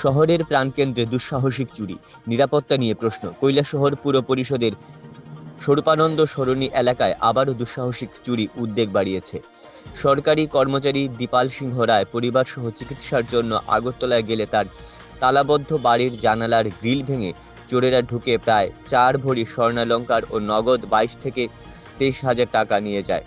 শহরের প্রাণকেন্দ্রে দুঃসাহসিক চুরি, নিরাপত্তা নিয়ে প্রশ্ন। কৈলাসহর পুর পরিষদের স্বরূপানন্দ সরণি এলাকায় আবারও দুঃসাহসিক চুরি উদ্বেগ বাড়িয়েছে। সরকারি কর্মচারী দীপাল সিংহ রায় পরিবারসহ চিকিৎসার জন্য আগরতলায় গেলে তার তালাবদ্ধ বাড়ির জানালার গ্রিল ভেঙে চোরেরা ঢুকে প্রায় 4 ভরি স্বর্ণালংকার ও নগদ 22 থেকে 23,000 টাকা নিয়ে যায়।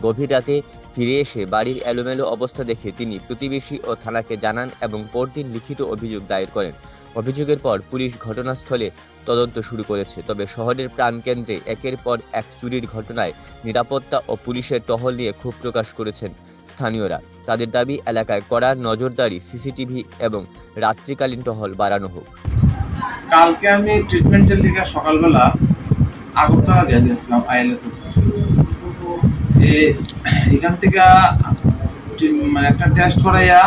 গভীর রাতে ফিরে এসে বাড়ির এলোমেলো অবস্থা দেখে তিনি প্রতিবেশী ও থানাকে জানান এবং পরদিন লিখিত অভিযোগ দায়ের করেন। অভিযোগের পর পুলিশ ঘটনাস্থলে তদন্ত শুরু করেছে। তবে শহরের প্রাণকেন্দ্রে একের পর এক চুরির ঘটনায় নিরাপত্তা ও পুলিশের টহল নিয়ে ক্ষোভ প্রকাশ করেছেন স্থানীয়রা। তাদের দাবি, এলাকায় কড়া নজরদারি, সিসিটিভি এবং রাত্রিকালীন টহল বাড়ানো হোক। কালকে আমি ট্রিটমেন্টের লিগে সকালবেলা আগরতলা গেছিলাম আইএলএস এখান থেকে মানে একটা টেস্ট করাইয়া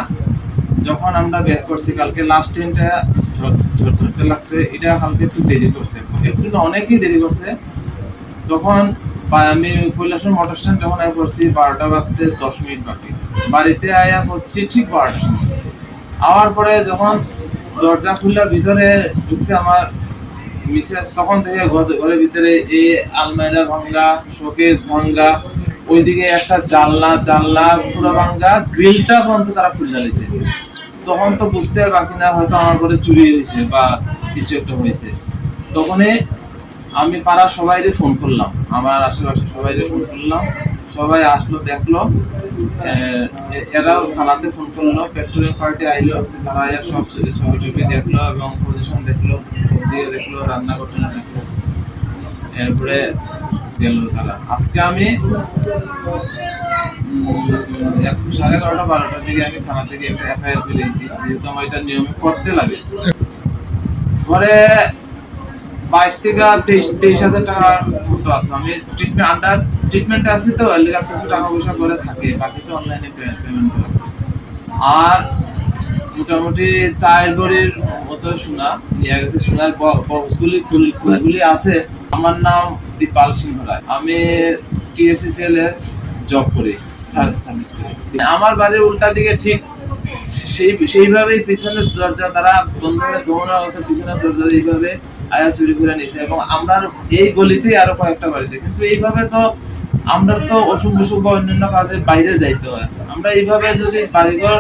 যখন আমরা বের করছি, কালকে লাস্ট ট্রেনটা ধরতে লাগছে, এটা কালকে একটু দেরি করছে, একটু না অনেকই দেরি করছে। তখন আমি কৈলাসহর মোটর স্ট্যান্ড যখন আমি করছি 12টা বাজতে 10 মিনিট বাকি, বাড়িতে আয়া করছি ঠিক 12টার সময়। আওয়ার পরে যখন দরজা খুললে ভিতরে ঢুকছে আমার মিসেস, তখন থেকে ঘরের ভিতরে এই আলমারি ভাঙ্গা, শোকেস ভাঙ্গা, ওইদিকে একটা জানলা পুরো ভাঙ্গা, গ্রিলটা পর্যন্ত তারা খুলে দিয়েছে। তখন তো বুঝতে বাকি না, হয়তো আমার ঘরে চুরি হয়েছে বা কিছু একটা হয়েছে। তখনই আমি পাড়ার সবাইকে ফোন করলাম, আমার আশেপাশে সবাইকে ফোন করলাম, সবাই আসলো, দেখলো। এরাও থানাতে ফোন করলো, পেট্রোলিং পার্টি আইলো, তারা সব ছবি দেখলো এবং পজিশন দেখলো, দিয়ে দেখলো, রান্না করতে দেখলো, এরপরে গেল তারা। আজকে আমি 11:30-12টার দিকে আমি থানা থেকে একটা এফআইআর পেয়েছি, যেহেতু আমার এটা নিয়মে করতে লাগে। ঘরে 22 থেকে 23,000 টাকার মতো আছে। আমি ট্রিটমেন্টে আছি, তো কিছু টাকা পয়সা করে থাকে, বাকি তো অনলাইনে পেমেন্ট করে। আর মোটামুটি 4 ভরির মতো সোনা নিয়ে গেছে। সোনার বক্সগুলি আছে। আমার নাম দীপাল সিংহ রায়, আমি টিএসসিসিএল এ জব করি, সার্ভিস করি। আমার বাড়ির উল্টা দিকে ঠিক সেইভাবেই পিছনের দরজা তারা বন্ধ করে দৌড়া হতো, পিছনের দরজা এইভাবে আয়া চুরি করে নিয়েছে। এবং আমরা এই গলিতেই আরো কয়েকটা বাড়িতে, কিন্তু এইভাবে তো আমরা তো অসুখ বিসুখ বা অন্যান্য কাজে বাইরে যাইতে হয়। আমরা এইভাবে যদি বাড়িঘর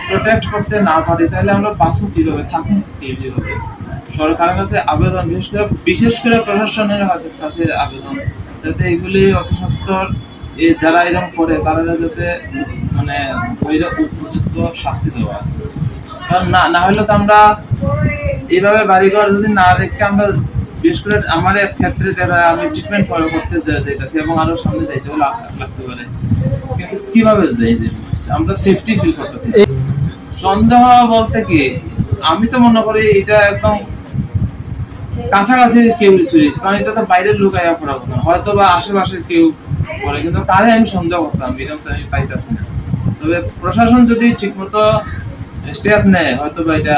প্রোটেক্ট করতে না পারি, তাহলে আমরা বাঁচবো কিভাবে, থাকুন কিভাবে? সরকারের কাছে আবেদন, বিশেষ করে প্রশাসনের কাছে আবেদন, যাতে এগুলি অতি সত্বর যারা এরকম করে তারা যাতে মানে উপযুক্ত শাস্তি দেওয়া। কারণ না হলে তো আমরা এইভাবে বাড়িঘর যদি না রেখে, আমরা বিশেষ করে আমার ক্ষেত্রে যারা আমি ট্রিটমেন্ট করতে যাইতেছি এবং আরো সামনে যাইতে লাগতে পারে, কিন্তু কিভাবে যাই, আমরা সেফটি ফিল করতেছি। সন্দেহ বলতে কি, আমি তো মনে করি এটা একদম কাছাকাছি কেউ চুরিয়েছে, কারণ এটা তো বাইরের লোক আয়া করার কথা, হয়তো বা আশেপাশে কেউ করে, কিন্তু তারে আমি সন্দেহ করতাম, এরকম তো আমি পাইতেছি না। তবে প্রশাসন যদি ঠিকমতো স্টেপ নেয়, হয়তো বা এটা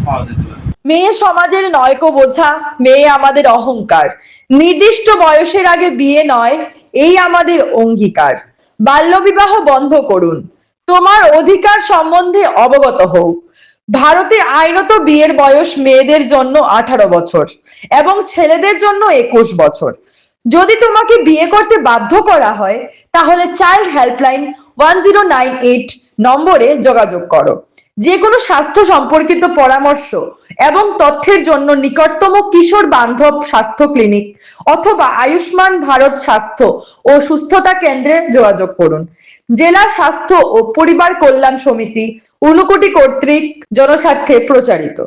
পাওয়া যেতে পারে। মেয়ে সমাজের নয়কো বোঝা, মেয়ে আমাদের অহংকার, নির্দিষ্ট বয়সের আগে বিয়ে নয়, এই আমাদের অঙ্গীকার। বাল্যবিবাহ বন্ধ করুন, তোমার অধিকার সম্বন্ধে অবগত হও। ভারতে আইনত বিয়ের বয়স মেয়েদের জন্য 18 বছর এবং ছেলেদের জন্য 21 বছর। যদি তোমাকে বিয়ে করতে বাধ্য করা হয়, তাহলে চাইল্ড হেল্পলাইন 1098 নম্বরে যোগাযোগ করো। যে কোনো স্বাস্থ্য সম্পর্কিত পরামর্শ এবং তথ্যের জন্য নিকটতম কিশোর বান্ধব স্বাস্থ্য ক্লিনিক অথবা আয়ুষ্মান ভারত স্বাস্থ্য ও সুস্থতা কেন্দ্রে যোগাযোগ করুন। জেলা স্বাস্থ্য ও পরিবার কল্যাণ সমিতি, ঊনকোটি কর্তৃক জনস্বার্থে প্রচারিত।